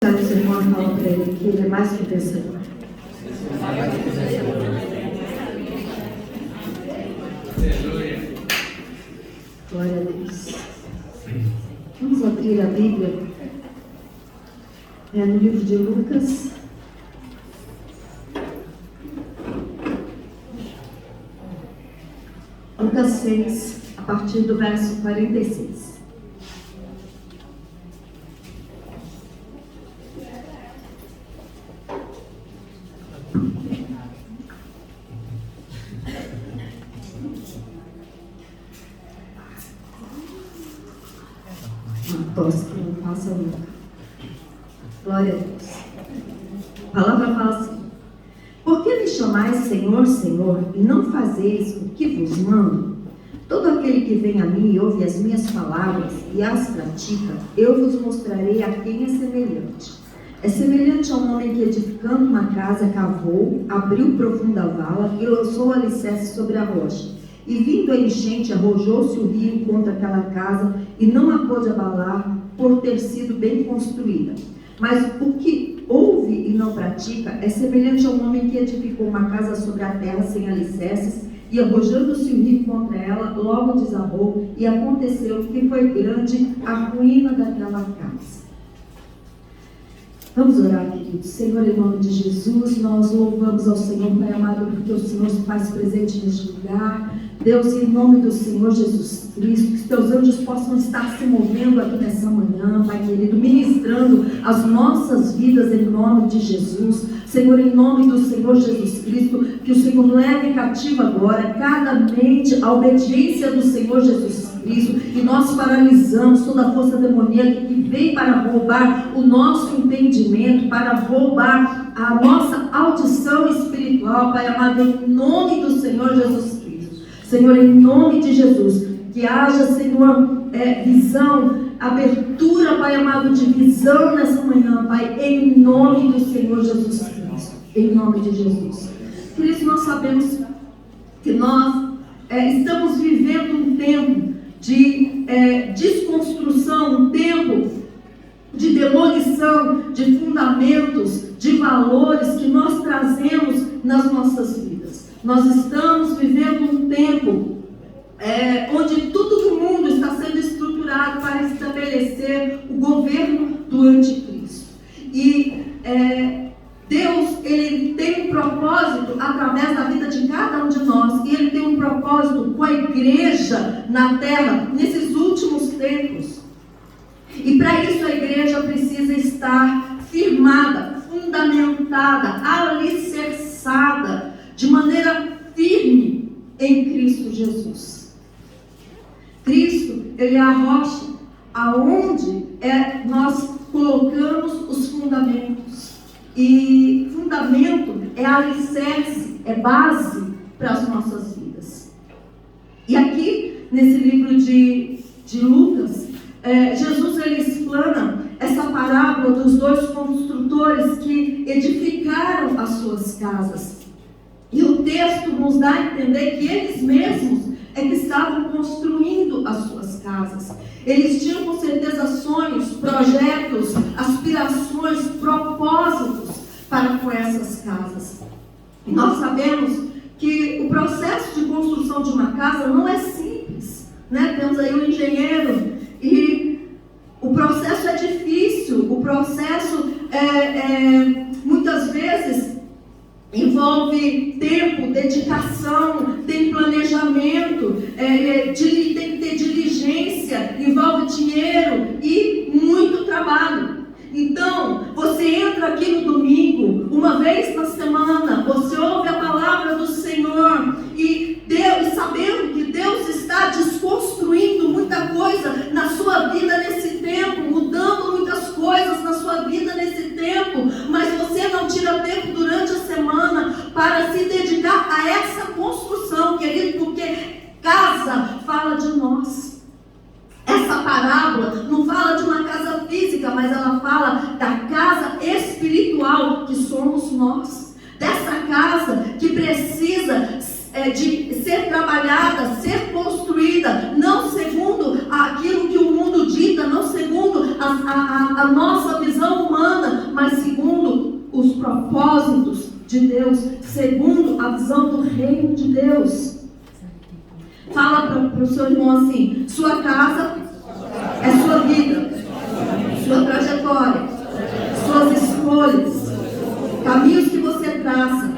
Sabe, o seu irmão fala para ele que ele é mais que vencedor. Glória a Deus. Vamos abrir a Bíblia no livro de Lucas. Lucas 6, a partir do verso 46. Uma tosse que não passa nunca. Glória a Deus. A palavra fala assim: por que me chamais Senhor, Senhor, e não fazeis o que vos mando? Todo aquele que vem a mim e ouve as minhas palavras e as pratica, eu vos mostrarei a quem é semelhante. É semelhante a um homem que, edificando uma casa, cavou, abriu profunda vala e lançou o alicerce sobre a rocha. E vindo a enchente, arrojou-se o rio contra aquela casa e não a pôde abalar, por ter sido bem construída. Mas o que ouve e não pratica é semelhante a um homem que edificou uma casa sobre a terra sem alicerces, e arrojando-se o rio contra ela, logo desabou, e aconteceu que foi grande a ruína daquela casa. Vamos orar, queridos. Senhor, em nome de Jesus, nós louvamos ao Senhor, Pai amado, porque o Senhor se faz presente neste lugar. Deus, em nome do Senhor Jesus Cristo, que os teus anjos possam estar se movendo aqui nessa manhã, Pai querido, ministrando as nossas vidas em nome de Jesus. Senhor, em nome do Senhor Jesus Cristo, que o Senhor leve cativo agora cada mente à obediência do Senhor Jesus Cristo, e nós paralisamos toda a força demoníaca que vem para roubar o nosso entendimento, para roubar a nossa audição espiritual, Pai amado, em nome do Senhor Jesus Cristo. Senhor, em nome de Jesus, que haja, Senhor, visão, abertura, Pai amado, de visão nessa manhã, Pai, em nome do Senhor Jesus Cristo, em nome de Jesus. Por isso nós sabemos que nós estamos vivendo um tempo de desconstrução, um tempo de demolição de fundamentos, de valores que nós trazemos nas nossas vidas. Nós estamos vivendo um tempo onde tudo do mundo está sendo estruturado para estabelecer o governo do anticristo. E Deus, Ele tem um propósito através da vida de cada um de nós, e Ele tem um propósito com a igreja na terra, nesses últimos tempos. E para isso a igreja precisa estar firmada, fundamentada, alicerçada, de maneira firme em Cristo Jesus. Cristo, Ele é a rocha, aonde nós colocamos os fundamentos. E fundamento é alicerce, é base para as nossas vidas. E aqui, nesse livro de Lucas, Jesus, ele explana essa parábola dos dois construtores que edificaram as suas casas. E o texto nos dá a entender que eles mesmos que estavam construindo as suas casas. Eles tinham com certeza sonhos, projetos, aspirações, propósitos para com essas casas. E nós sabemos que o processo de construção de uma casa não é simples, né? Temos aí um engenheiro e o processo é difícil, o processo muitas vezes envolve tempo, dedicação, tem planejamento, tem que ter diligência, envolve dinheiro e muito trabalho. Então, você entra aqui no domingo, uma vez na semana, você ouve a palavra do Senhor e sabendo que Deus está desconstruindo muita coisa na sua vida nesse tempo, mudando muitas coisas na sua vida nesse tempo, mas você não tira tempo durante a semana para se dedicar a essa construção, querido, porque casa fala de nós. Essa parábola não fala de uma casa física, mas ela fala da casa espiritual que somos nós. Dessa casa que precisa de ser trabalhada, ser construída, não segundo aquilo que o mundo dita, não segundo a nossa visão humana, os propósitos de Deus, segundo a visão do reino de Deus. Fala para o seu irmão assim: sua casa é sua vida, sua trajetória, suas escolhas, caminhos que você traça,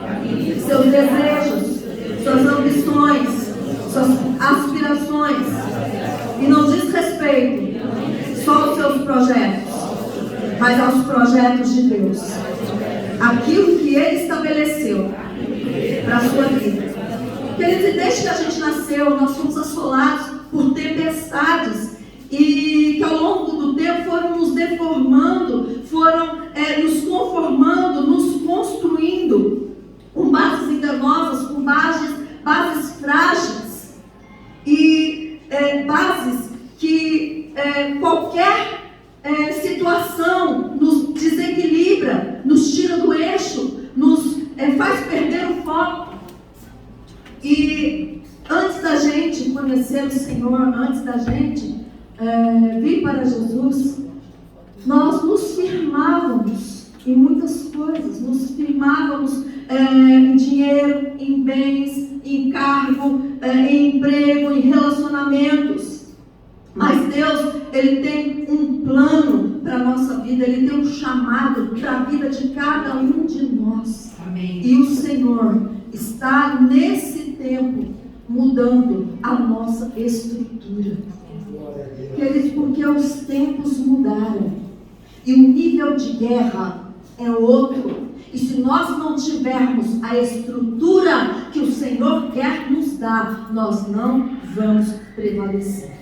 seus desejos, suas ambições, suas aspirações. E não diz respeito só aos seus projetos, mas aos projetos de Deus. Aquilo que Ele estabeleceu para a sua vida. Queridos, desde que a gente nasceu, nós fomos assolados por tempestades e que ao longo do tempo foram nos deformando, foram nos conformando, nos construindo com bases enganosas, com bases frágeis e bases que qualquer situação nos desequilibra, nos tira do eixo, nos faz perder o foco. E antes da gente conhecer o Senhor, antes da gente vir para Jesus, nós nos firmávamos em muitas coisas, nos firmávamos em dinheiro, em bens, em cargo, em emprego, em relacionamentos. Mas Deus, Ele tem um plano para a nossa vida, Ele tem um chamado para a vida de cada um de nós. Amém. E o Senhor está nesse tempo mudando a nossa estrutura. Queridos, porque os tempos mudaram e o nível de guerra é outro. E se nós não tivermos a estrutura que o Senhor quer nos dar, nós não vamos prevalecer.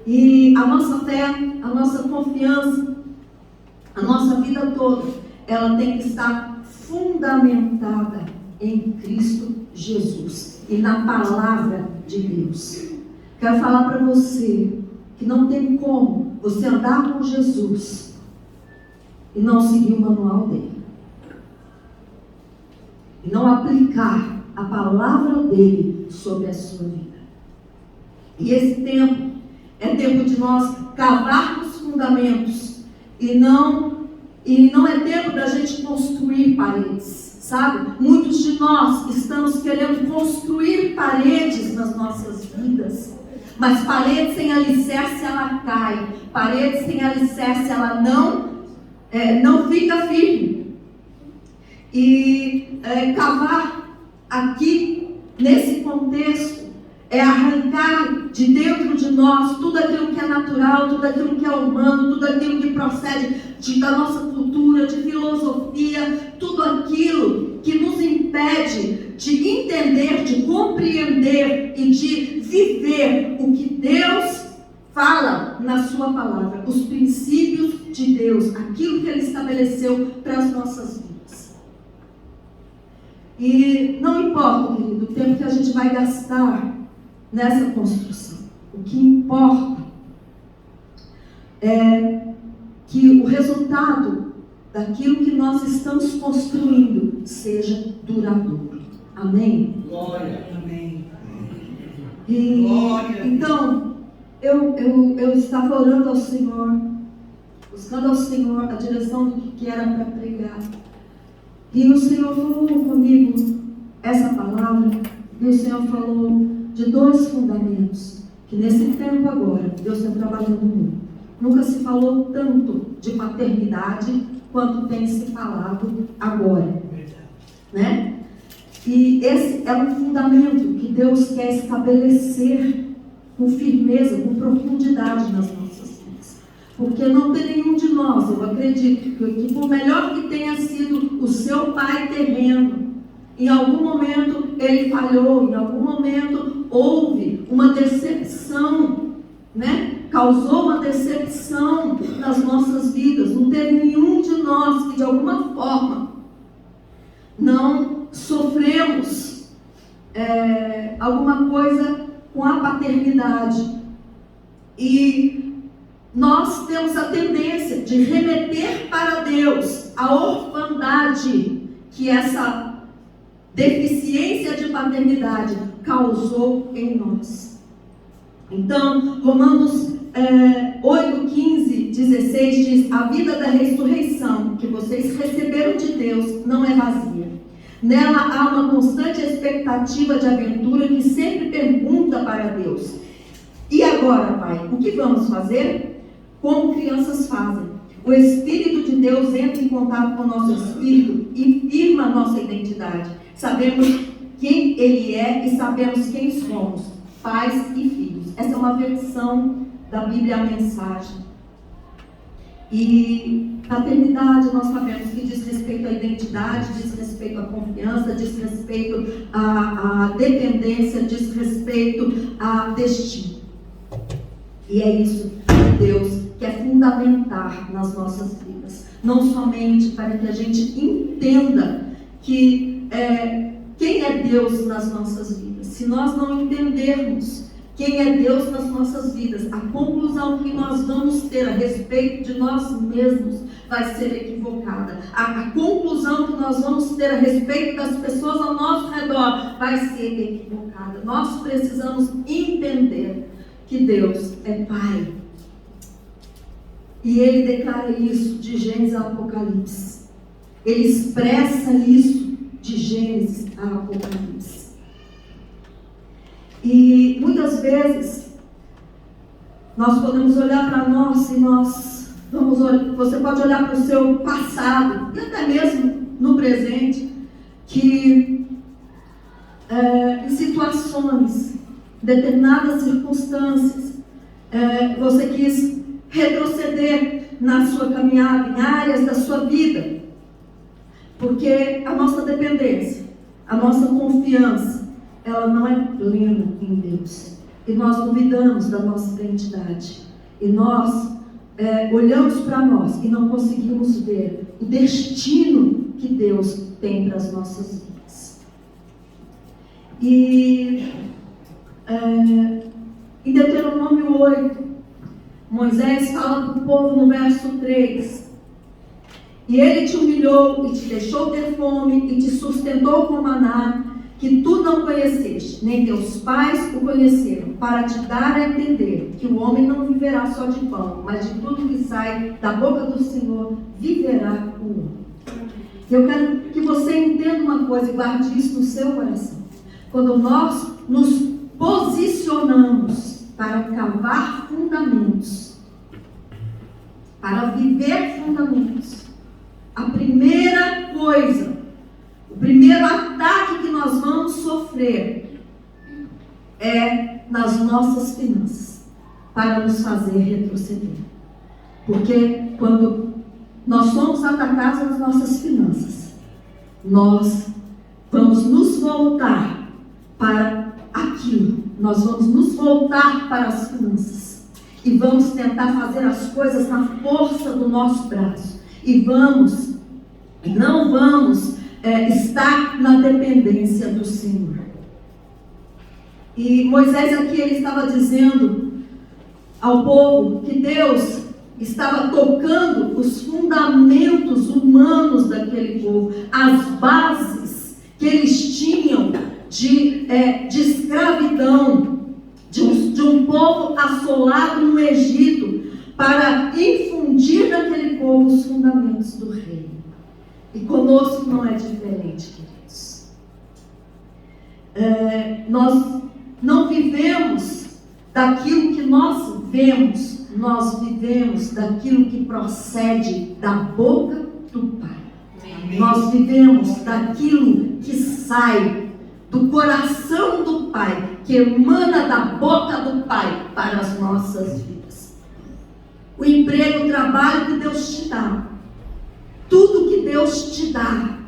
E a nossa fé, a nossa confiança, a nossa vida toda, ela tem que estar fundamentada em Cristo Jesus e na palavra de Deus. Quero falar para você que não tem como você andar com Jesus e não seguir o manual dele, e não aplicar a palavra dele sobre a sua vida. E esse tempo é tempo de nós cavarmos fundamentos e não é tempo da gente construir paredes, sabe? Muitos de nós estamos querendo construir paredes nas nossas vidas, mas parede sem alicerce ela cai, parede sem alicerce ela não fica firme. E cavar aqui nesse contexto é arrancar de dentro de nós tudo aquilo que é natural, tudo aquilo que é humano, tudo aquilo que procede da nossa cultura, de filosofia, tudo aquilo que nos impede de entender, de compreender e de viver o que Deus fala na sua palavra, os princípios de Deus, aquilo que Ele estabeleceu para as nossas vidas. E não importa, querido, o tempo que a gente vai gastar nessa construção. O que importa é que o resultado daquilo que nós estamos construindo seja duradouro. Amém? Glória. Amém. E, glória. Então, eu estava orando ao Senhor, buscando ao Senhor a direção do que era para pregar. E o Senhor falou comigo essa palavra, e o Senhor falou de dois fundamentos, que nesse tempo agora, Deus está trabalhando muito. Nunca se falou tanto de paternidade quanto tem se falado agora. Né? E esse é um fundamento que Deus quer estabelecer com firmeza, com profundidade nas nossas vidas. Porque não tem nenhum de nós, eu acredito, que por melhor que tenha sido o seu pai terreno, em algum momento ele falhou, em algum momento houve uma decepção, né? Causou uma decepção nas nossas vidas. Não teve nenhum de nós que de alguma forma não sofremos alguma coisa com a paternidade. E nós temos a tendência de remeter para Deus a orfandade que essa deficiência de paternidade causou em nós. Então, Romanos 8, 15, 16 diz: a vida da ressurreição que vocês receberam de Deus não é vazia. Nela há uma constante expectativa de aventura que sempre pergunta para Deus: e agora, Pai, o que vamos fazer? Como crianças fazem. O Espírito de Deus entra em contato com o nosso espírito e firma a nossa identidade. Sabemos quem Ele é e sabemos quem somos, pais e filhos. Essa é uma versão da Bíblia, a Mensagem. E paternidade, nós sabemos que diz respeito à identidade, diz respeito à confiança, diz respeito à dependência, diz respeito a destino. E é isso que Deus quer fundamentar nas nossas vidas. Não somente para que a gente entenda que quem é Deus nas nossas vidas. Se nós não entendermos quem é Deus nas nossas vidas, a conclusão que nós vamos ter a respeito de nós mesmos vai ser equivocada. A conclusão que nós vamos ter a respeito das pessoas ao nosso redor vai ser equivocada. Nós precisamos entender que Deus é Pai. E Ele declara isso de Gênesis a Apocalipse. Ele expressa isso de Gênesis a Apocalipse. E muitas vezes nós podemos olhar para nós e você pode olhar para o seu passado e até mesmo no presente, que em situações, determinadas circunstâncias, você quis retroceder na sua caminhada, em áreas da sua vida, porque a nossa dependência, a nossa confiança, ela não é plena em Deus. E nós duvidamos da nossa identidade. E nós olhamos para nós e não conseguimos ver o destino que Deus tem para as nossas vidas. E em Deuteronômio 8, Moisés fala para o povo no verso 3: e ele te humilhou e te deixou ter fome e te sustentou com maná, que tu não conheceste, nem teus pais o conheceram, para te dar a entender que o homem não viverá só de pão, mas de tudo que sai da boca do Senhor viverá o homem. Eu quero que você entenda uma coisa e guarde isso no seu coração. Quando nós nos posicionamos para cavar fundamentos, para viver fundamentos, a primeira coisa, o primeiro ataque que nós vamos sofrer é nas nossas finanças, para nos fazer retroceder. Porque quando nós somos atacados nas nossas finanças, nós vamos nos voltar para aquilo, nós vamos nos voltar para as finanças e vamos tentar fazer as coisas na força do nosso braço e não vamos estar na dependência do Senhor. E Moisés aqui, ele estava dizendo ao povo que Deus estava tocando os fundamentos humanos daquele povo, as bases que eles tinham de escravidão, de um povo assolado no Egito, para infundir naquele povo os fundamentos do reino. E conosco não é diferente, queridos. Nós não vivemos daquilo que nós vemos, nós vivemos daquilo que procede da boca do Pai. Amém. Nós vivemos daquilo que sai do coração do Pai, que emana da boca do Pai para as nossas vidas. O emprego, o trabalho que Deus te dá, tudo que Deus te dá,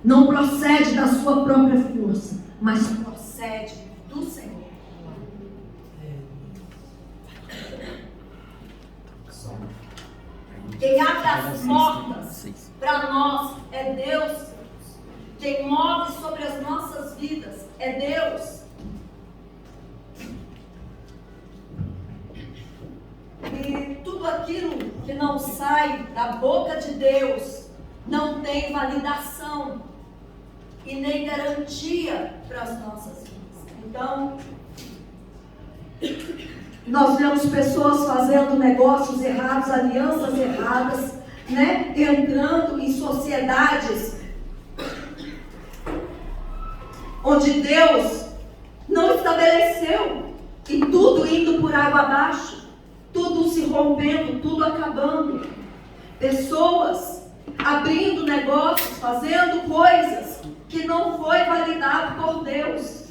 não procede da sua própria força, mas procede do Senhor. Quem abre as portas para nós é Deus. Quem move sobre as nossas vidas é Deus. E tudo aquilo que não sai da boca de Deus não tem validação e nem garantia para as nossas vidas. Então, nós vemos pessoas fazendo negócios errados, alianças erradas, né, entrando em sociedades onde Deus não estabeleceu, e tudo indo por água abaixo, tudo se rompendo, tudo acabando. Pessoas abrindo negócios, fazendo coisas que não foi validado por Deus,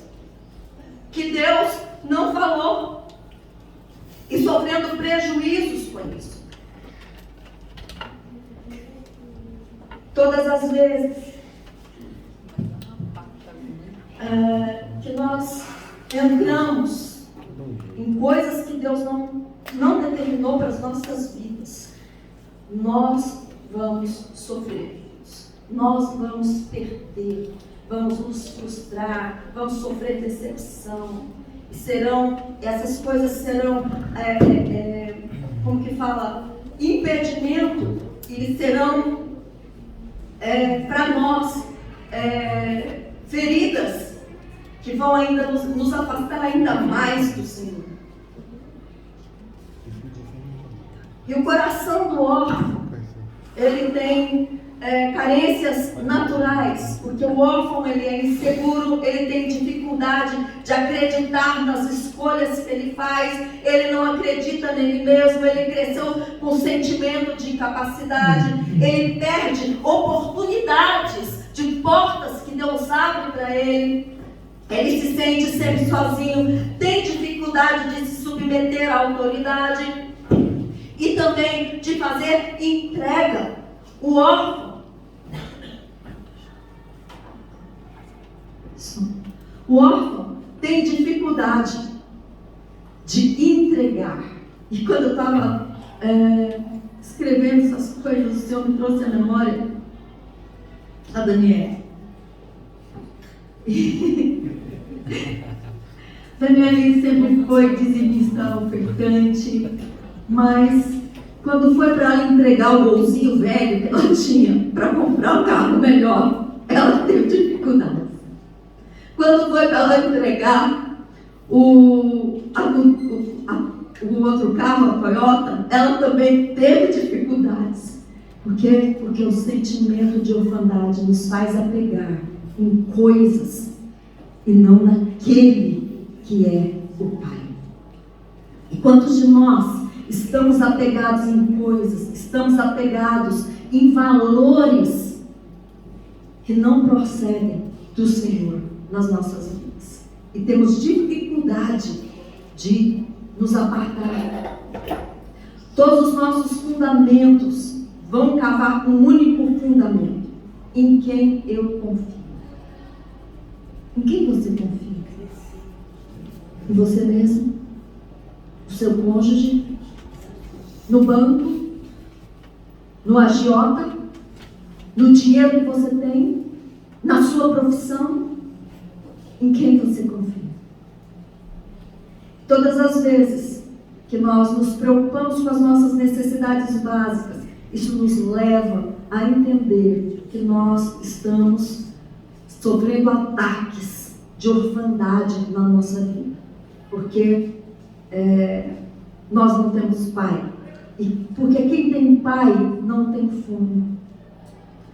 que Deus não falou, e sofrendo prejuízos com isso. Todas as vezes que nós entramos em coisas que Deus não determinou para as nossas vidas, nós vamos sofrer, nós vamos perder, vamos nos frustrar, vamos sofrer decepção, e essas coisas serão, como que fala, impedimento, e serão para nós feridas que vão ainda nos afastar ainda mais do Senhor. E o coração do órfão, ele tem carências naturais, porque o órfão, ele é inseguro, ele tem dificuldade de acreditar nas escolhas que ele faz, ele não acredita nele mesmo, ele cresceu com sentimento de incapacidade, ele perde oportunidades de portas que Deus abre para ele. Ele se sente sempre sozinho, tem dificuldade de se submeter à autoridade e também de fazer entrega. O órfão, tem dificuldade de entregar. E quando eu estava escrevendo essas coisas, o Senhor me trouxe à memória a Daniela. Daniela sempre foi dizimista, ofertante, mas quando foi para ela entregar o golzinho velho que ela tinha para comprar um carro melhor, ela teve dificuldades. Quando foi para ela entregar o outro carro, a Toyota, ela também teve dificuldades. Por quê? Porque o sentimento de orfandade nos faz apegar em coisas e não naquele que é o Pai. E quantos de nós estamos apegados em coisas, estamos apegados em valores que não procedem do Senhor nas nossas vidas, e temos dificuldade de nos apartar. Todos os nossos fundamentos vão cavar com um único fundamento: em quem eu confio. Em quem você confia? Em você mesmo? No seu cônjuge? No banco? No agiota? No dinheiro que você tem? Na sua profissão? Em quem você confia? Todas as vezes que nós nos preocupamos com as nossas necessidades básicas, isso nos leva a entender que nós estamos sofrendo ataques de orfandade na nossa vida, porque nós não temos pai, e porque quem tem pai não tem fome.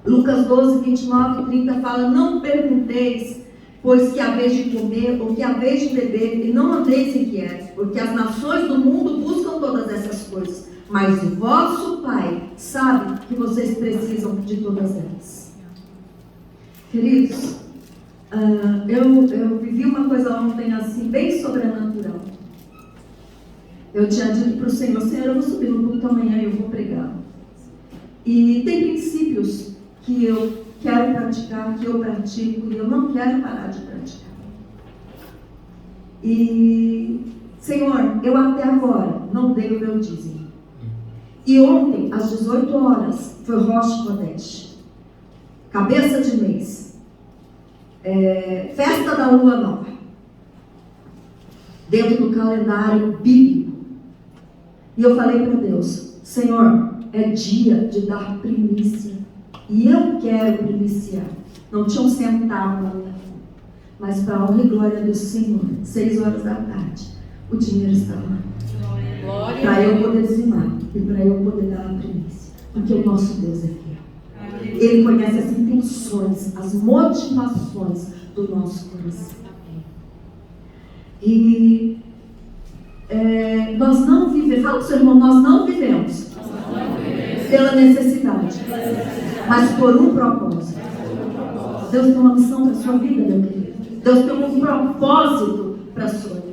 Lucas 12, 29 e 30 fala: não pergunteis, pois que haveis de comer ou que haveis de beber, e não andeis inquietos, porque as nações do mundo buscam todas essas coisas, mas o vosso Pai sabe que vocês precisam de todas elas. Queridos, eu vivi uma coisa ontem assim, bem sobrenatural. Eu tinha dito para o Senhor: Senhor, eu vou subir no culto amanhã e eu vou pregar. E tem princípios que eu quero praticar, que eu pratico, e eu não quero parar de praticar. E, Senhor, eu até agora não dei o meu dízimo. E ontem, às 18 horas, foi Rosh Chodesh, cabeça de mês, festa da lua nova, dentro do calendário bíblico. E eu falei para Deus: Senhor, é dia de dar primícia, e eu quero primiciar. Não tinha um centavo na minha conta, mas para a honra e glória do Senhor, 6 horas da tarde, o dinheiro está lá, para eu poder dizimar e para eu poder dar a primícia. Porque o nosso Deus é fiel. Ele conhece as intenções, as motivações do nosso coração. E nós não vivemos, fala para o seu irmão, nós não vivemos pela necessidade, mas por um propósito. Deus tem uma missão para a sua vida, meu querido. Deus tem um propósito para a sua vida.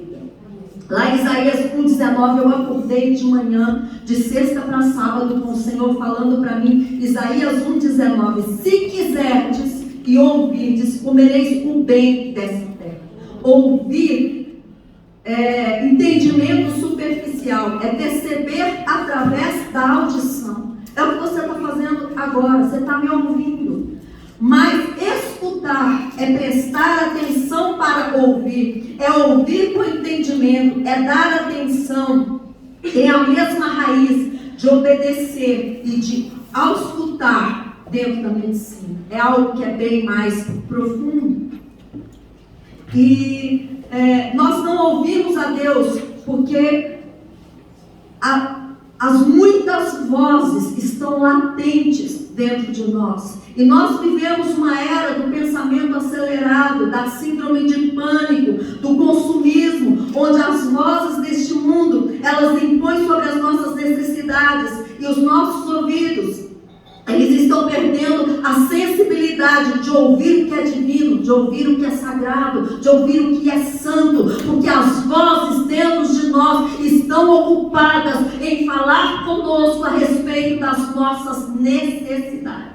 Lá em Isaías 1,19, eu acordei de manhã, de sexta para sábado, com o Senhor falando para mim, Isaías 1,19, se quiserdes e ouvirdes, comereis o bem dessa terra. Ouvir entendimento superficial, é perceber através da audição. É o que você está fazendo agora, você está me ouvindo. Mas escutar é prestar atenção para ouvir, é ouvir com entendimento, é dar atenção, tem a mesma raiz de obedecer e de auscultar dentro da medicina. É algo que é bem mais profundo. E nós não ouvimos a Deus porque as muitas vozes estão latentes dentro de nós. E nós vivemos uma era do pensamento acelerado, da síndrome de pânico, do consumismo, onde as vozes deste mundo, elas impõem sobre as nossas necessidades e os nossos ouvidos. Eles estão perdendo a sensibilidade de ouvir o que é divino, de ouvir o que é sagrado, de ouvir o que é santo, porque as vozes dentro de nós estão ocupadas em falar conosco a respeito das nossas necessidades.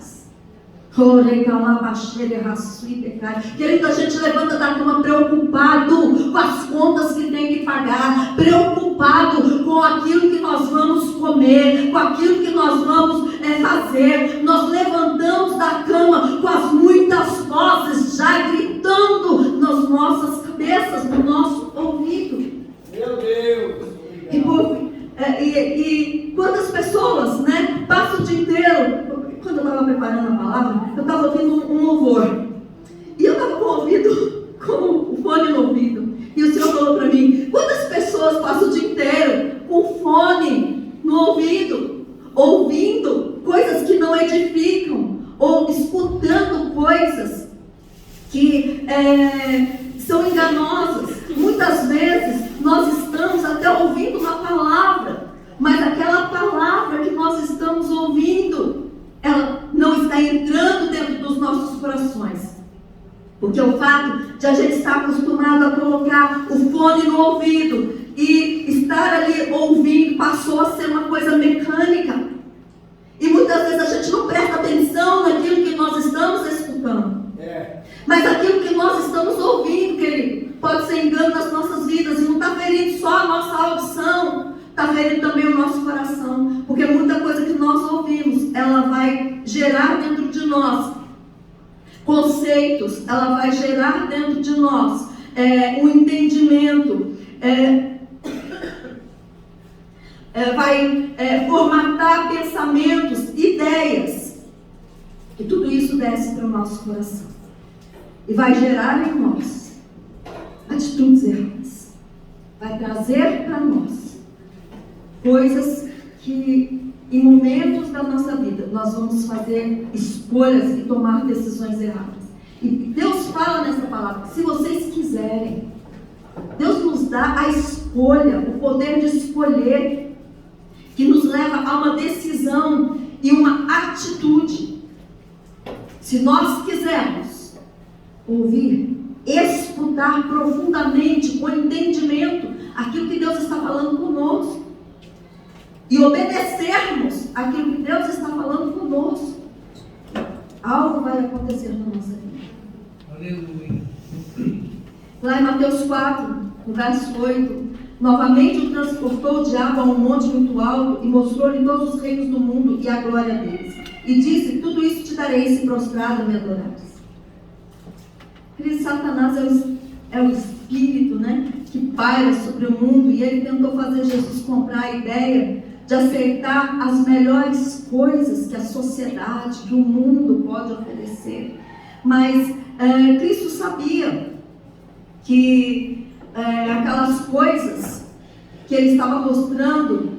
Querido, a gente levanta da cama preocupado com as contas que tem que pagar, preocupado com aquilo que nós vamos comer, com aquilo que nós vamos fazer. Nós levantamos da cama com as muitas vozes já gritando nas nossas cabeças, no nosso ouvido. Meu Deus! E quantas pessoas, passam o dia inteiro. Quando eu estava preparando a palavra, eu estava ouvindo um louvor. E eu estava com o fone no ouvido. E o Senhor falou para mim, quantas pessoas passam o dia inteiro com o fone no ouvido, ouvindo coisas que não edificam, ou escutando coisas que são enganosas. Muitas vezes nós estamos até ouvindo uma palavra, mas aquela palavra que nós estamos ouvindo, ela não está entrando dentro dos nossos corações. Porque o fato de a gente estar acostumado a colocar o fone no ouvido e estar ali ouvindo passou a ser uma coisa mecânica. E muitas vezes a gente não presta atenção naquilo que nós estamos escutando. Mas aquilo que nós estamos ouvindo, querido, pode ser engano nas nossas vidas. E não está ferindo só a nossa audição, está ferindo também o nosso coração. Porque muita coisa que nós ouvimos, ela vai gerar dentro de nós conceitos, ela vai gerar dentro de nós um entendimento, vai formatar pensamentos, ideias. E tudo isso desce para o nosso coração. E vai gerar em nós atitudes erradas. Vai trazer para nós coisas que em momentos da nossa vida nós vamos fazer escolhas e tomar decisões erradas. E Deus fala nessa palavra, se vocês quiserem, Deus nos dá a escolha, o poder de escolher, que nos leva a uma decisão e uma atitude. Se nós quisermos ouvir, escutar profundamente, com entendimento, aquilo que Deus está falando conosco, e obedecermos aquilo que Deus está falando conosco, algo vai acontecer na nossa vida. Aleluia. Lá em Mateus 4, no verso 8, novamente o transportou o diabo a um monte muito alto e mostrou-lhe todos os reinos do mundo e a glória deles. E disse, tudo isso te darei se prostrado me adorares. Satanás é o espírito, que paira sobre o mundo, e ele tentou fazer Jesus comprar a ideia de aceitar as melhores coisas que a sociedade, que o mundo pode oferecer. Mas Cristo sabia que aquelas coisas que ele estava mostrando,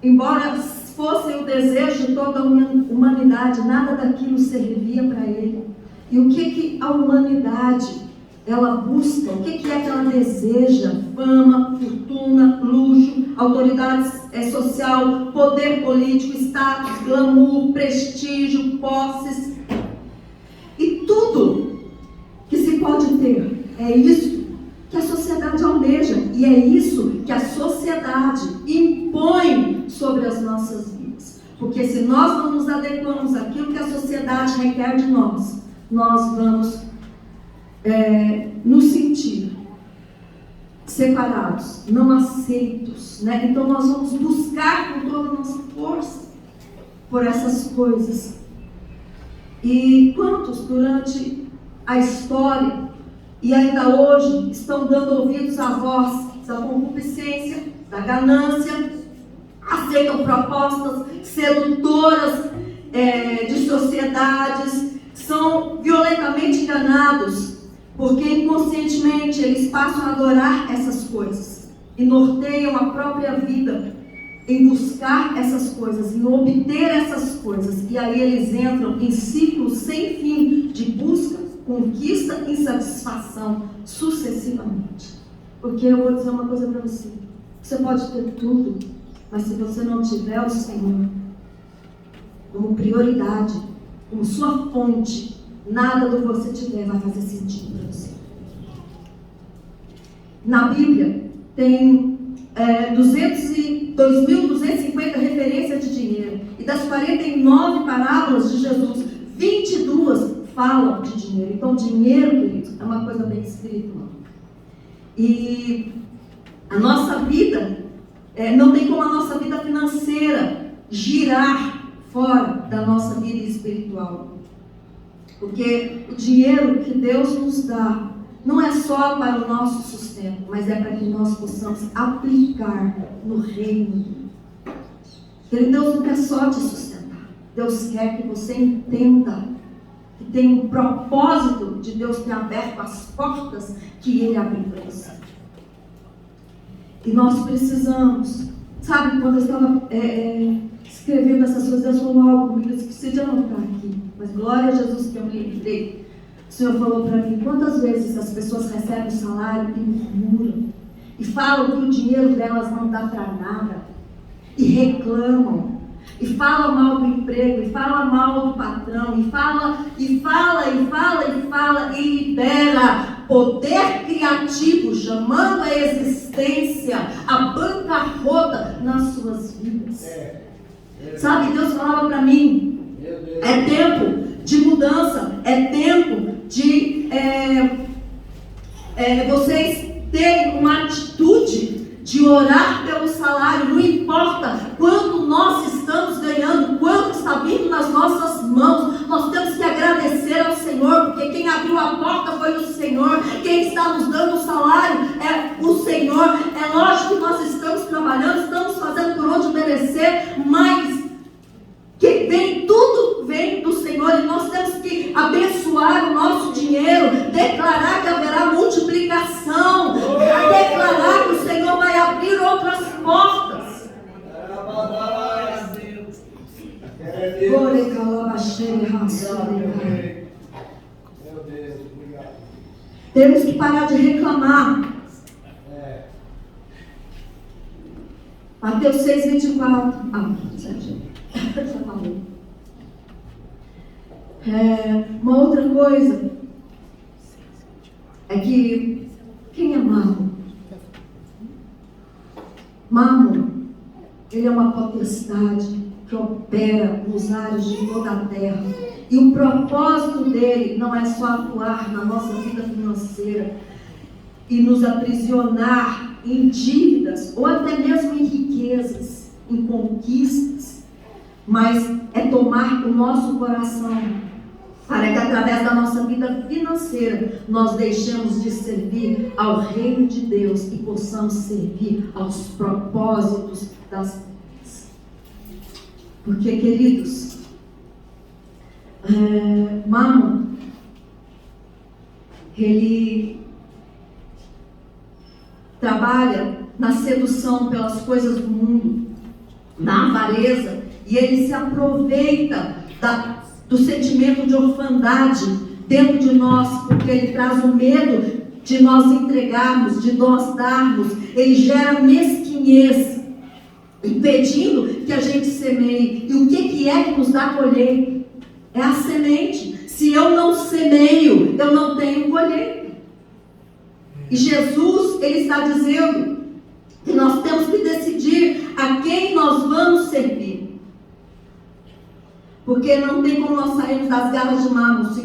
embora fossem o desejo de toda a humanidade, nada daquilo servia para ele. E o que a humanidade ela busca? O que é que ela deseja? Fama, fortuna, luxo, autoridade social, poder político, status, glamour, prestígio, posses. E tudo que se pode ter é isso que a sociedade almeja. E é isso que a sociedade impõe sobre as nossas vidas. Porque se nós não nos adequamos àquilo que a sociedade requer de nós, nós vamos nos sentir separados, não aceitos, né? Então nós vamos buscar com toda a nossa força por essas coisas. E quantos durante a história e ainda hoje estão dando ouvidos à voz da concupiscência, da ganância, aceitam propostas sedutoras de sociedades, são violentamente enganados, porque inconscientemente eles passam a adorar essas coisas e norteiam a própria vida em buscar essas coisas, em obter essas coisas. E aí eles entram em ciclos sem fim de busca, conquista e insatisfação sucessivamente. Porque eu vou dizer uma coisa para você: você pode ter tudo, mas se você não tiver o Senhor como prioridade, como sua fonte, nada do que você tiver vai fazer sentido para você. Na Bíblia tem 2.250 referências de dinheiro. E das 49 parábolas de Jesus, 22 falam de dinheiro. Então, dinheiro, queridos, é uma coisa bem espiritual. E a nossa vida, não tem como a nossa vida financeira girar fora da nossa vida espiritual. Porque o dinheiro que Deus nos dá não é só para o nosso sustento, mas é para que nós possamos aplicar no reino. Deus não quer só te sustentar. Deus quer que você entenda que tem um propósito de Deus ter aberto as portas que Ele abriu para você. E nós precisamos, sabe, quando eu estava escrevendo essas coisas, Deus falou algo comigo, eu esqueci de anotar aqui, mas glória a Jesus que eu me lembrei. O Senhor falou para mim: quantas vezes as pessoas recebem o salário e murmuram, e falam que o dinheiro delas não dá para nada, e reclamam, e falam mal do emprego, e falam mal do patrão, e fala, e libera poder criativo, chamando a existência, a bancarrota nas suas vidas. Sabe, Deus falava para mim: é tempo de mudança, é tempo de vocês terem uma atitude de orar pelo salário. Não importa quanto nós estamos ganhando, quanto está vindo nas nossas mãos, nós temos que agradecer ao Senhor, porque quem abriu a porta foi o Senhor, quem está nos dando o salário é o Senhor. É lógico que nós estamos trabalhando, estamos fazendo por onde merecer, mas tudo vem do Senhor, e nós temos que abençoar o nosso dinheiro, declarar que haverá multiplicação, declarar que o Senhor vai abrir outras portas. Temos que parar de reclamar. Mateus 6:24. Já falei. Uma outra coisa é que quem é Mamon? Mamon, ele é uma potestade que opera nos ares de toda a terra, e o propósito dele não é só atuar na nossa vida financeira e nos aprisionar em dívidas ou até mesmo em riquezas, em conquistas, mas é tomar o nosso coração para que através da nossa vida financeira nós deixemos de servir ao reino de Deus e possamos servir aos propósitos das vidas. Porque, queridos, Mamon, ele trabalha na sedução pelas coisas do mundo, na avareza E ele se aproveita do sentimento de orfandade dentro de nós, porque ele traz o medo de nós entregarmos, de nós darmos. Ele gera mesquinhez, impedindo que a gente semeie. E o que é que nos dá colheita? É a semente. Se eu não semeio, eu não tenho colheita. E Jesus, ele está dizendo que nós temos que decidir a quem nós vamos servir. Porque não tem como nós sairmos das garras de mármore se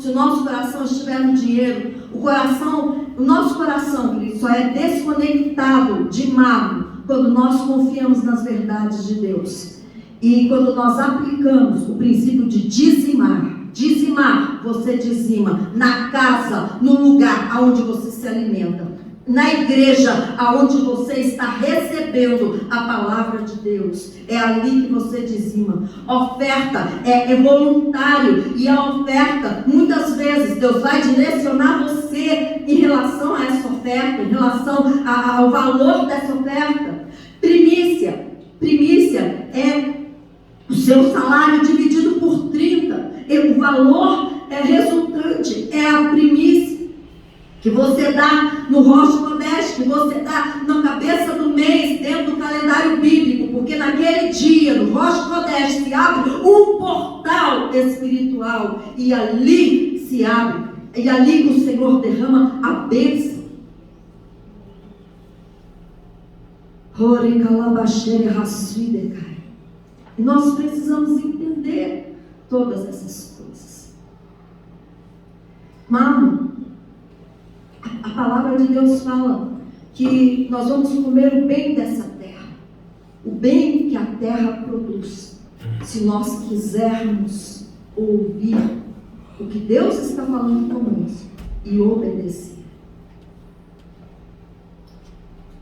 o nosso coração estiver no dinheiro. O nosso coração, querido, só é desconectado de mármore quando nós confiamos nas verdades de Deus. E quando nós aplicamos o princípio de dizimar, você dizima na casa, no lugar onde você se alimenta, na igreja onde você está recebendo a palavra de Deus, é ali que você dizima. Oferta é voluntário, e a oferta, muitas vezes, Deus vai direcionar você em relação a essa oferta, em relação ao valor dessa oferta. Primícia é o seu salário dividido por 30. O valor resultante é a primícia que você dá no Rosh Chodesh, que você dá na cabeça do mês, dentro do calendário bíblico, porque naquele dia, no Rosh Chodesh, se abre um portal espiritual, e ali se abre, e ali o Senhor derrama a bênção. E nós precisamos entender todas essas coisas. Mano, a palavra de Deus fala que nós vamos comer o bem dessa terra, o bem que a terra produz, se nós quisermos ouvir o que Deus está falando conosco e obedecer.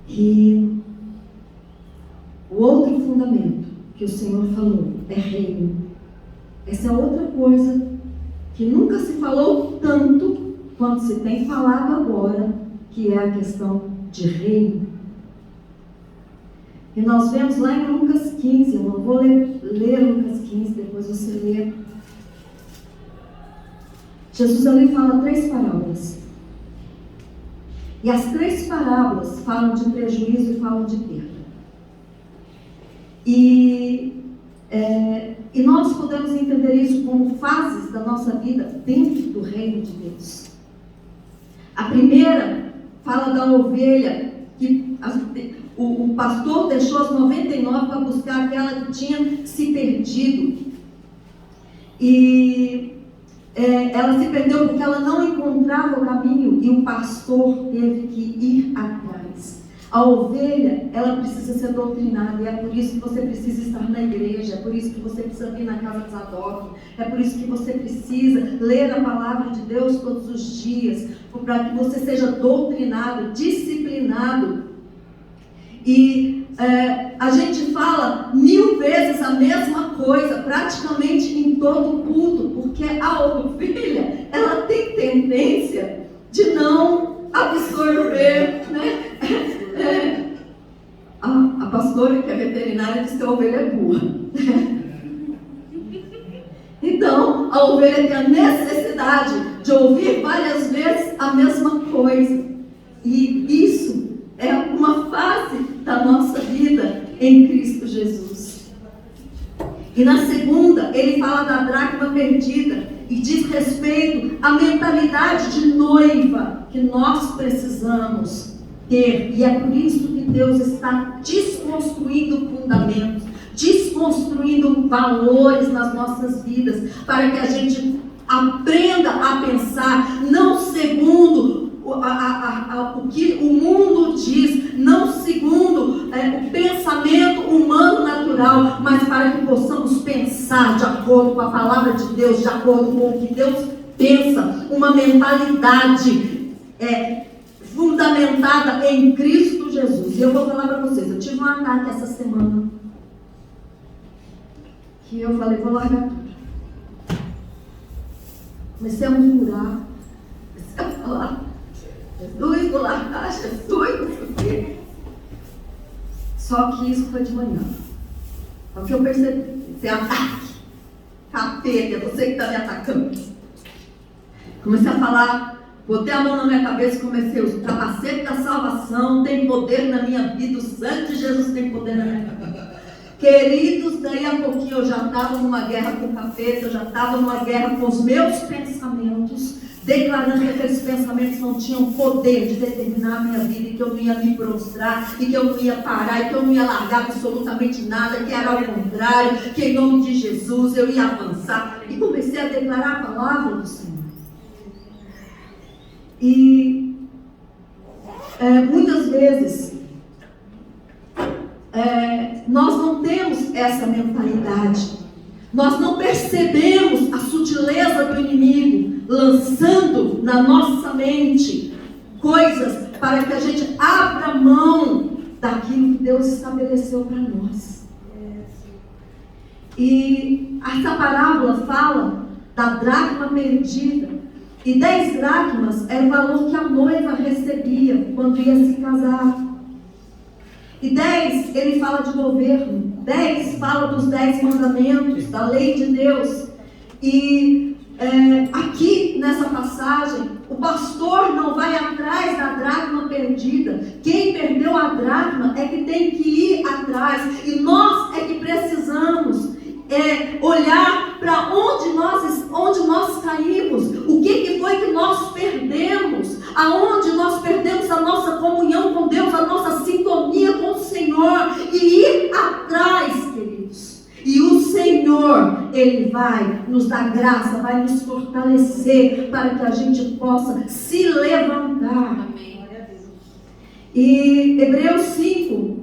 E o outro fundamento que o Senhor falou é reino. Essa é outra coisa que nunca se falou tanto quanto se tem falado agora, que é a questão de reino. E nós vemos lá em Lucas 15, eu não vou ler Lucas 15, depois você lê. Jesus ali fala 3 parábolas. E as 3 parábolas falam de prejuízo e falam de perda. E nós podemos entender isso como fases da nossa vida dentro do reino de Deus. A primeira fala da ovelha, que o pastor deixou as 99 para buscar aquela que tinha se perdido. E ela se perdeu porque ela não encontrava o caminho, e o pastor teve que ir atrás. A ovelha, ela precisa ser doutrinada, e é por isso que você precisa estar na igreja, é por isso que você precisa vir na casa de Zadok, é por isso que você precisa ler a palavra de Deus todos os dias, para que você seja doutrinado, disciplinado. E a gente fala 1000 vezes a mesma coisa, praticamente em todo culto, porque a ovelha, ela tem tendência de não absorver, né? A pastora, que é veterinária, disse que a ovelha é burra. Então, a ovelha tem a necessidade de ouvir várias vezes a mesma coisa. E isso é uma fase da nossa vida em Cristo Jesus. E na segunda, ele fala da dracma perdida e diz respeito à mentalidade de noiva que nós precisamos ter. E é por isso que Deus está desconstruindo fundamentos, desconstruindo valores nas nossas vidas, para que a gente aprenda a pensar não segundo o que o mundo diz, não segundo o pensamento humano natural, mas para que possamos pensar de acordo com a palavra de Deus, de acordo com o que Deus pensa, uma mentalidade fundamentada em Cristo Jesus. E eu vou falar para vocês, eu tive um ataque essa semana, que eu falei, vou largar tudo. Comecei a murmurar, comecei a falar, Jesus, vou largar, Jesus, não sei o quê. Só que isso foi de manhã. É o que eu percebi. Você ataque. Capeta, é você que está me atacando. Comecei a falar, botei a mão na minha cabeça e comecei, o capacete da salvação tem poder na minha vida, o sangue de Jesus tem poder na minha vida. Queridos, daí a pouquinho eu já estava numa guerra com o capeta, eu já estava numa guerra com os meus pensamentos, declarando que aqueles pensamentos não tinham poder de determinar a minha vida, e que eu não ia me prostrar, e que eu não ia parar, e que eu não ia largar absolutamente nada, que era ao contrário, que em nome de Jesus eu ia avançar. E comecei a declarar a palavra do Senhor. E muitas vezes nós não temos essa mentalidade, nós não percebemos a sutileza do inimigo lançando na nossa mente coisas para que a gente abra mão daquilo que Deus estabeleceu para nós. E essa parábola fala da dracma perdida. E 10 dracmas era o valor que a noiva recebia quando ia se casar. E 10, ele fala de governo. 10 fala dos 10 mandamentos, da lei de Deus. E aqui nessa passagem, o pastor não vai atrás da dracma perdida. Quem perdeu a dracma é que tem que ir atrás. E nós é que precisamos olhar para onde nós caímos, o que foi que nós perdemos, aonde nós perdemos a nossa comunhão com Deus, a nossa sintonia com o Senhor, e ir atrás, queridos. E o Senhor, Ele vai nos dar graça, vai nos fortalecer para que a gente possa se levantar. Amém. E Hebreus 5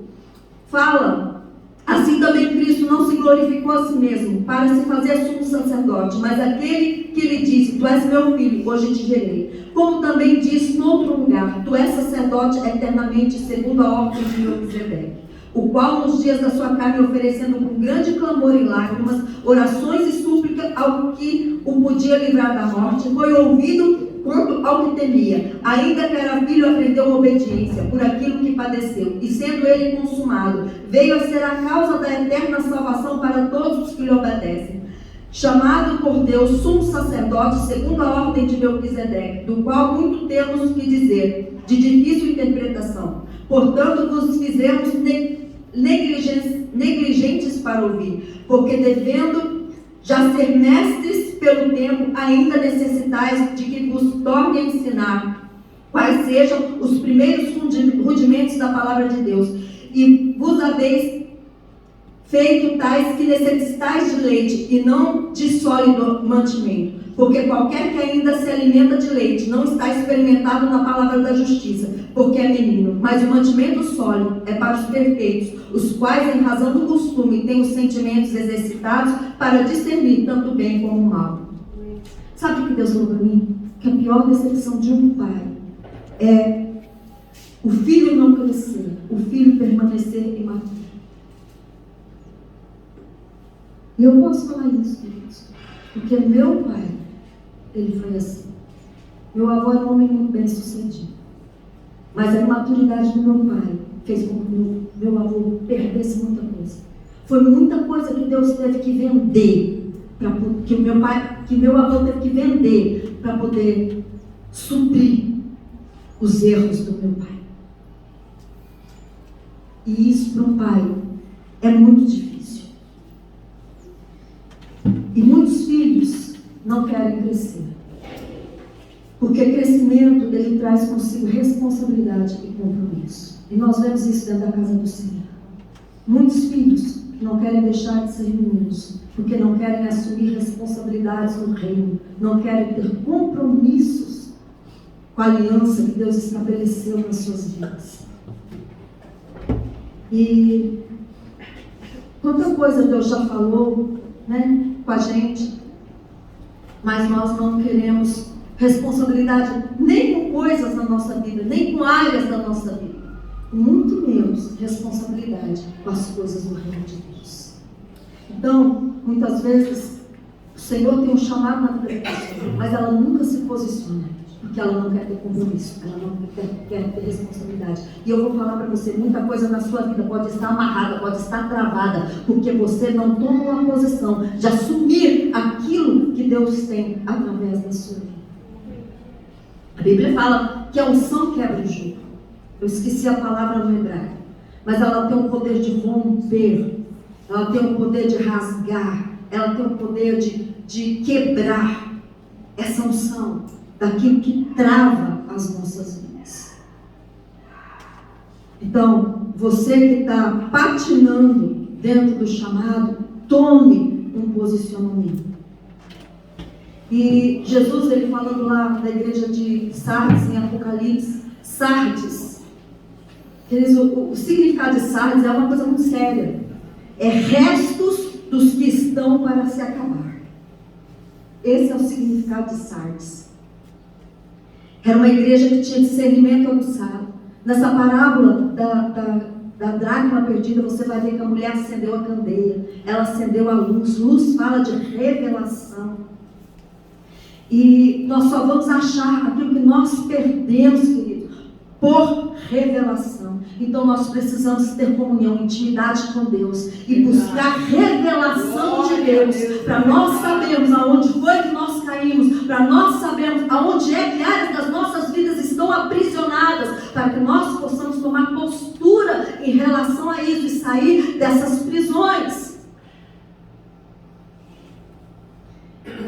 fala: assim também Cristo não se glorificou a si mesmo para se fazer sumo sacerdote, mas aquele que lhe disse: tu és meu filho, hoje te gerei. Como também disse no outro lugar: tu és sacerdote eternamente, segundo a ordem de Melquisedeque, o qual nos dias da sua carne, oferecendo com grande clamor e lágrimas, orações e súplica ao que o podia livrar da morte, foi ouvido quanto ao que temia. Ainda que era filho, aprendeu obediência por aquilo que padeceu, e sendo ele consumado, veio a ser a causa da eterna salvação para todos os que lhe obedecem. Chamado por Deus sumo sacerdote segundo a ordem de Melquisedeque, do qual muito temos que dizer, de difícil interpretação. Portanto, vos fizemos negligentes para ouvir, porque devendo já ser mestres pelo tempo, ainda necessitais de que vos torne a ensinar quais sejam os primeiros rudimentos da palavra de Deus. E vos haveis feito tais que necessitais de leite e não de sólido mantimento, porque qualquer que ainda se alimenta de leite não está experimentado na palavra da justiça, porque é menino. Mas o mantimento sólido é para os perfeitos, os quais, em razão do costume, têm os sentimentos exercitados para discernir tanto o bem como o mal. Sabe o que Deus falou para mim? Que a pior decepção de um pai é o filho não crescer, o filho permanecer imaturo. E eu posso falar isso, queridos, porque meu pai, ele foi assim. Meu avô era um homem muito bem sucedido, mas a imaturidade do meu pai fez com que meu avô perdesse muita coisa. Foi muita coisa que Deus teve que vender, que meu avô teve que vender para poder suprir os erros do meu pai. E isso para um pai é muito difícil. E muitos filhos não querem crescer, porque crescimento ele traz consigo responsabilidade e compromisso. E nós vemos isso dentro da casa do Senhor. Muitos filhos não querem deixar de ser meninos, porque não querem assumir responsabilidades no reino, não querem ter compromissos com a aliança que Deus estabeleceu nas suas vidas. E quanta coisa Deus já falou, né, com a gente, mas nós não queremos responsabilidade nem com coisas na nossa vida, nem com áreas da nossa vida, muito menos responsabilidade com as coisas do reino de Deus. Então, muitas vezes o Senhor tem um chamado na vida da pessoa, mas ela nunca se posiciona. Porque ela não quer ter compromisso, ela não quer ter responsabilidade. E eu vou falar para você, muita coisa na sua vida pode estar amarrada, pode estar travada, porque você não toma uma posição de assumir aquilo que Deus tem através da sua vida. A Bíblia fala que a unção quebra o jugo. Eu esqueci a palavra no hebraico, mas ela tem o poder de romper, ela tem o poder de rasgar, ela tem o poder de quebrar essa unção daquilo que trava as nossas vidas. Então, você que está patinando dentro do chamado, tome um posicionamento. E Jesus, ele falando lá da igreja de Sardes, em Apocalipse, Sardes, o significado de Sardes é uma coisa muito séria. É restos dos que estão para se acabar. Esse é o significado de Sardes. Era uma igreja que tinha discernimento aguçado. Nessa parábola da dracma perdida, você vai ver que a mulher acendeu a candeia, ela acendeu a luz. Luz fala de revelação. E nós só vamos achar aquilo que nós perdemos, querido, por revelação. Então nós precisamos ter comunhão, intimidade com Deus e buscar revelação de Deus, para nós sabermos aonde foi que nós caímos, para nós sabermos aonde é que áreas das nossas vidas estão aprisionadas, para que nós possamos tomar postura em relação a isso e sair dessas prisões.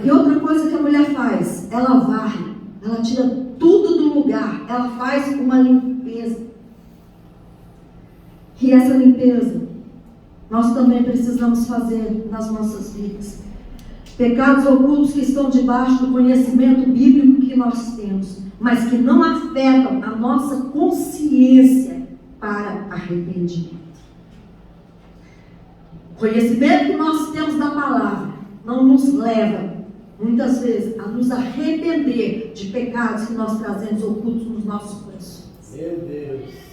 E outra coisa que a mulher faz, ela varre, ela tira tudo do lugar, ela faz uma limpeza. E essa limpeza, nós também precisamos fazer nas nossas vidas. Pecados ocultos que estão debaixo do conhecimento bíblico que nós temos, mas que não afetam a nossa consciência para arrependimento. O conhecimento que nós temos da palavra não nos leva, muitas vezes, a nos arrepender de pecados que nós trazemos ocultos nos nossos corações. Meu Deus.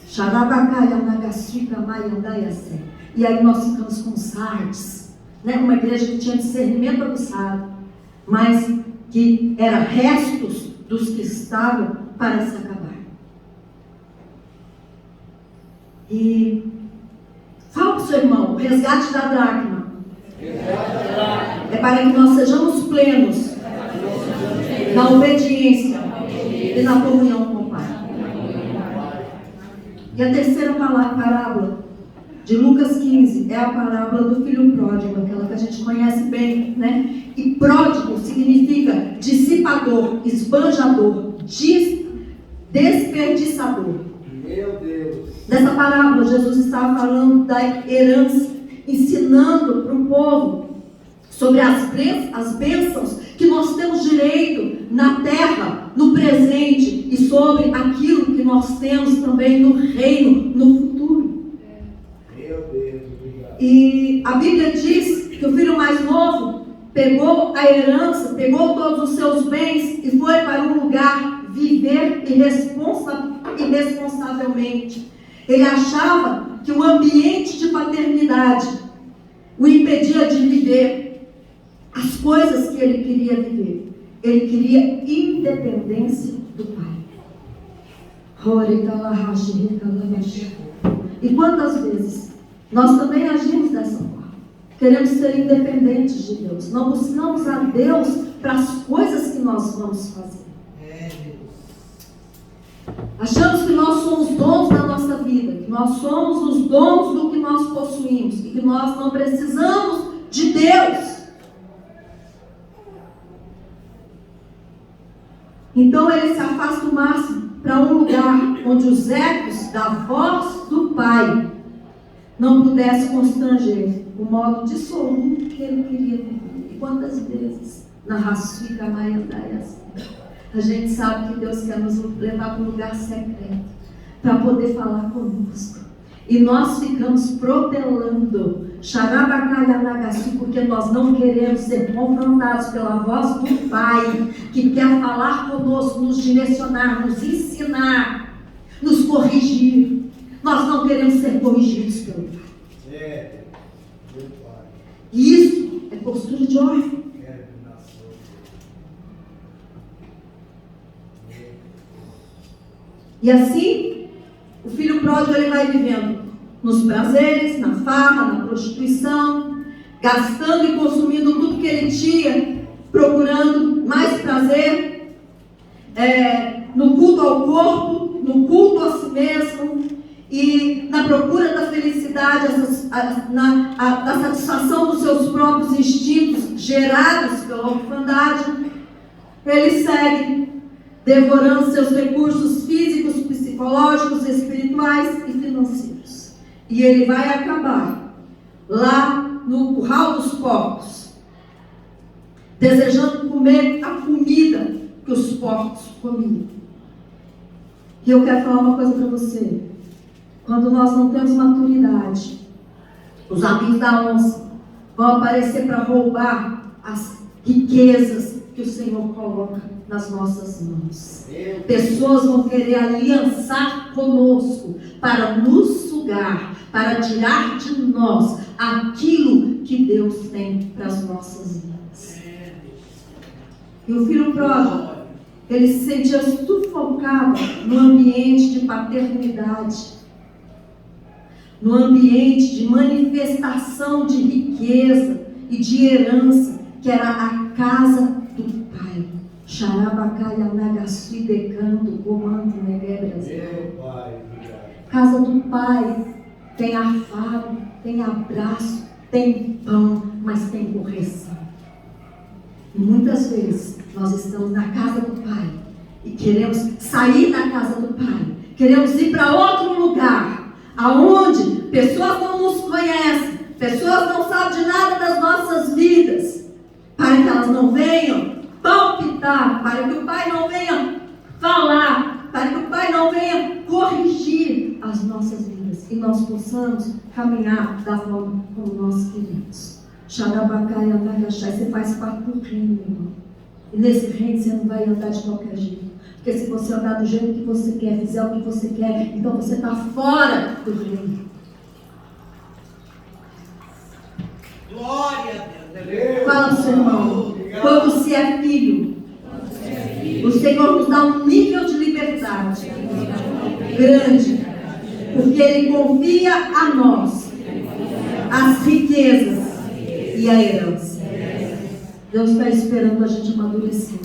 E aí nós ficamos com Sardes, né? Uma igreja que tinha discernimento aguçado, mas que era restos dos que estavam para se acabar. E fala para o seu irmão, o resgate da dracma é para que nós sejamos plenos na obediência e na comunhão com o Pai. E a terceira parábola de Lucas 15 é a parábola do filho pródigo, aquela que a gente conhece bem, né? E pródigo significa dissipador, esbanjador, desperdiçador. Meu Deus. Nessa parábola, Jesus estava falando da herança, ensinando para o povo sobre as bênçãos que nós temos direito na terra, no presente, e sobre aquilo que nós temos também no reino, no futuro. Meu Deus, obrigado. E a Bíblia diz que o filho mais novo pegou a herança, pegou todos os seus bens e foi para um lugar viver irresponsavelmente. Ele achava que o ambiente de paternidade o impedia de viver as coisas que ele queria viver. Ele queria independência do Pai. E quantas vezes nós também agimos dessa forma? Queremos ser independentes de Deus. Não buscamos a Deus para as coisas que nós vamos fazer. Achamos que nós somos donos da nossa vida, que nós somos os donos do que nós possuímos e que nós não precisamos de Deus. Então ele se afasta o máximo para um lugar onde os ecos da voz do Pai não pudessem constranger o modo dissoluto que ele queria viver. E quantas vezes na Rasfica Maiandaias a gente sabe que Deus quer nos levar para um lugar secreto para poder falar conosco. E nós ficamos protelando, porque nós não queremos ser confrontados pela voz do Pai, que quer falar conosco, nos direcionar, nos ensinar, nos corrigir. Nós não queremos ser corrigidos pelo Pai. Meu Pai. E isso é postura de órfão. E assim, o filho pródigo ele vai vivendo nos prazeres, na farra, na prostituição, gastando e consumindo tudo que ele tinha, procurando mais prazer, no culto ao corpo, no culto a si mesmo, e na procura da felicidade, da satisfação dos seus próprios instintos gerados pela orfandade. Ele segue devorando seus recursos físicos, psicológicos, espirituais e financeiros. E ele vai acabar lá no curral dos porcos, desejando comer a comida que os porcos comiam. E eu quero falar uma coisa para você. Quando nós não temos maturidade, os amigos da onça vão aparecer para roubar as riquezas que o Senhor coloca nas nossas mãos. Pessoas vão querer aliançar conosco para nos sugar, para tirar de nós aquilo que Deus tem para as nossas vidas. E o filho pródigo, ele se sentia sufocado no ambiente de paternidade, no ambiente de manifestação de riqueza e de herança, que era a casa do Pai. Xarabacaia nagasui decando, comando negebras. Casa do Pai tem afago, tem abraço, tem pão, mas tem correção. E muitas vezes nós estamos na casa do Pai e queremos sair da casa do Pai, queremos ir para outro lugar, aonde pessoas não nos conhecem, pessoas não sabem de nada das nossas vidas, para que elas não venham palpitar, para que o Pai não venha falar, para que o Pai não venha corrigir as nossas vidas e nós possamos caminhar da forma como nós queremos. Xarabacaia Nagachai, você faz parte do reino, irmão. E nesse reino você não vai andar de qualquer jeito. Porque se você andar do jeito que você quer, fizer o que você quer, então você está fora do reino. Glória a Deus. Fala para o seu irmão. Quando você é filho, o Senhor nos dá um nível de liberdade grande. Porque Ele confia a nós as riquezas e a herança. Deus está esperando a gente amadurecer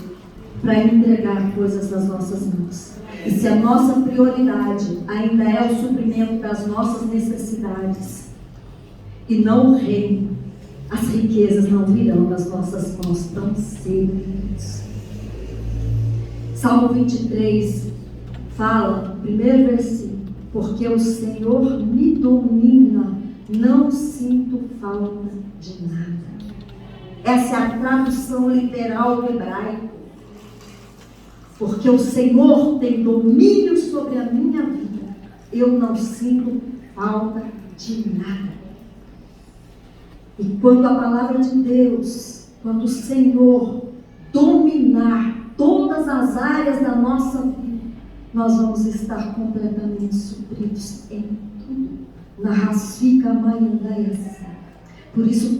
para entregar coisas nas nossas mãos. E se a nossa prioridade ainda é o suprimento das nossas necessidades e não o reino, as riquezas não virão das nossas mãos tão cedo. Salmo 23 fala, primeiro versículo: porque o Senhor me domina, não sinto falta de nada. Essa é a tradução literal do hebraico. Porque o Senhor tem domínio sobre a minha vida, eu não sinto falta de nada. E quando a palavra de Deus, quando o Senhor dominar todas as áreas da nossa vida, nós vamos estar completamente supridos em tudo. Na Rasfica Maiandaias. Por isso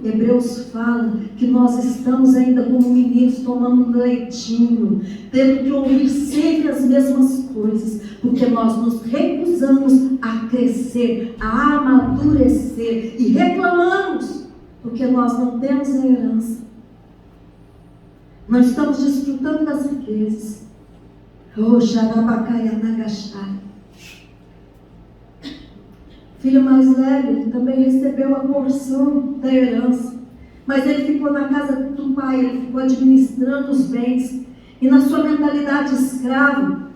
Hebreus fala que nós estamos ainda como meninos tomando um leitinho, tendo que ouvir sempre as mesmas coisas, porque nós nos recusamos a crescer, a amadurecer e reclamamos, porque nós não temos a herança. Não estamos desfrutando das riquezas. Oh, Xarabacaia Nagachai. Filho mais velho, ele também recebeu a porção da herança, mas ele ficou na casa do pai, ele ficou administrando os bens, e na sua mentalidade escrava,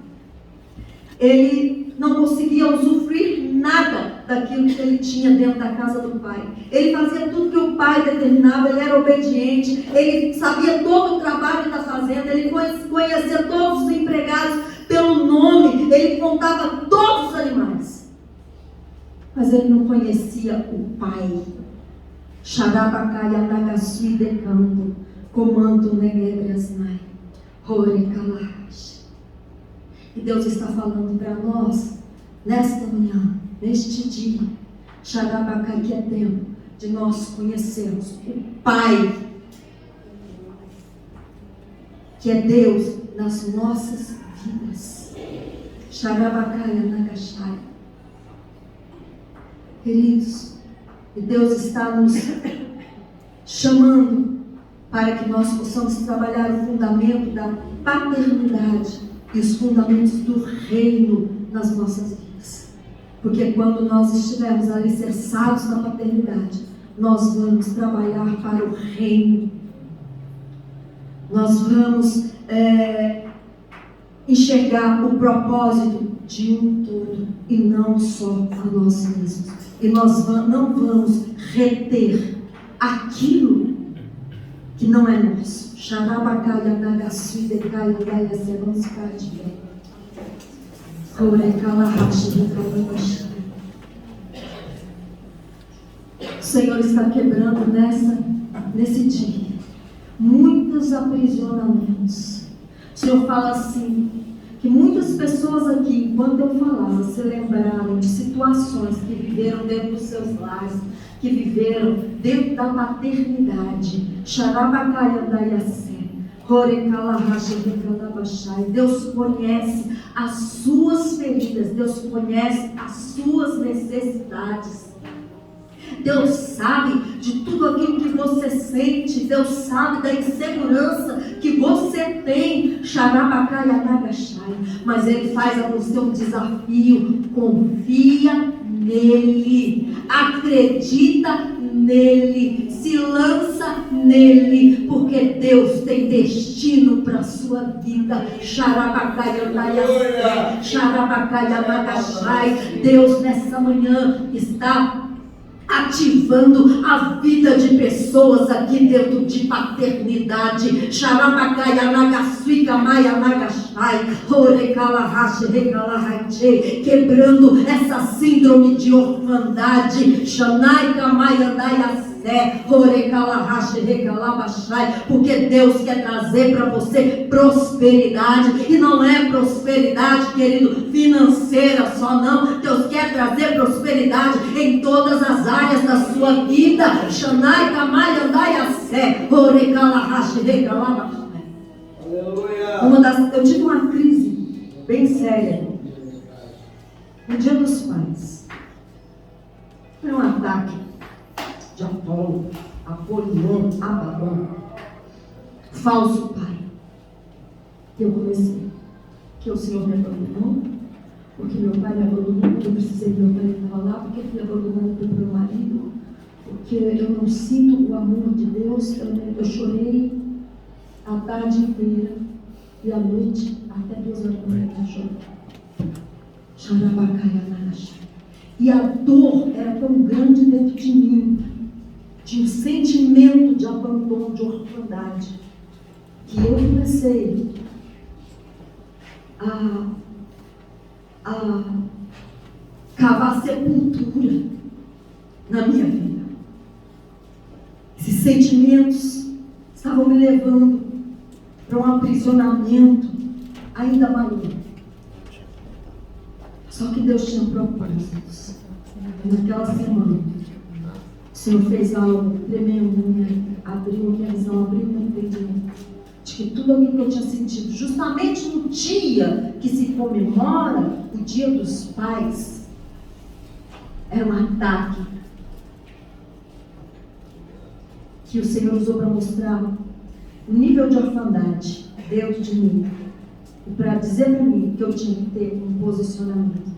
ele não conseguia usufruir nada daquilo que ele tinha dentro da casa do pai. Ele fazia tudo que o pai determinava, ele era obediente, ele sabia todo o trabalho da fazenda, ele conhecia todos os empregados pelo nome, ele contava todos os animais. Mas ele não conhecia o Pai. Xarabacaia Nagasui decando, comando Negebrasnai, Horekalash. E Deus está falando para nós, nesta manhã, neste dia, Xarabacaia, que é tempo de nós conhecermos o Pai, que é Deus nas nossas vidas. Xarabacaya Nagashai. Queridos, e Deus está nos chamando para que nós possamos trabalhar o fundamento da paternidade e os fundamentos do reino nas nossas vidas. Porque quando nós estivermos alicerçados na paternidade, nós vamos trabalhar para o reino. Nós vamos enxergar o propósito de um todo e não só a nós mesmos. E nós não vamos reter aquilo que não é nosso. O Senhor está quebrando nesse dia muitos aprisionamentos. O Senhor fala assim, que muitas pessoas aqui, enquanto eu falava, se lembraram de situações que viveram dentro dos seus lares, que viveram dentro da paternidade. Deus conhece as suas feridas, Deus conhece as suas necessidades. Deus sabe de tudo aquilo que você sente. Deus sabe da insegurança que você tem. Mas Ele faz a você um desafio. Confia nele. Acredita nele. Se lança nele. Porque Deus tem destino para a sua vida. Deus nessa manhã está ativando a vida de pessoas aqui dentro de paternidade. Quebrando essa síndrome de orfandade. Porque Deus quer trazer para você prosperidade. E não é prosperidade, querido, financeira só não. Deus quer trazer prosperidade em todas as áreas da sua vida. Eu tive uma crise bem séria no Dia dos Pais. Foi um ataque de Apolo, Apolion, Abaddon, falso pai. Eu comecei, que o Senhor me abandonou, porque meu pai me abandonou, porque eu precisei do meu pai que estava lá, porque eu fui abandonado pelo meu marido, porque eu não sinto o amor de Deus. Eu chorei a tarde inteira e a noite até 2 horas da manhã chorando. E a dor era tão grande dentro de mim, de um sentimento de abandono, de orfandade, que eu comecei a cavar sepultura na minha vida. Esses sentimentos estavam me levando para um aprisionamento ainda maior. Só que Deus tinha propósitos. Naquela semana, o Senhor fez algo tremendo, abriu minha visão, abriu meu entendimento, de que tudo aquilo que eu tinha sentido, justamente no dia que se comemora o Dia dos Pais, era um ataque que o Senhor usou para mostrar o nível de orfandade dentro de mim, e para dizer para mim que eu tinha que ter um posicionamento.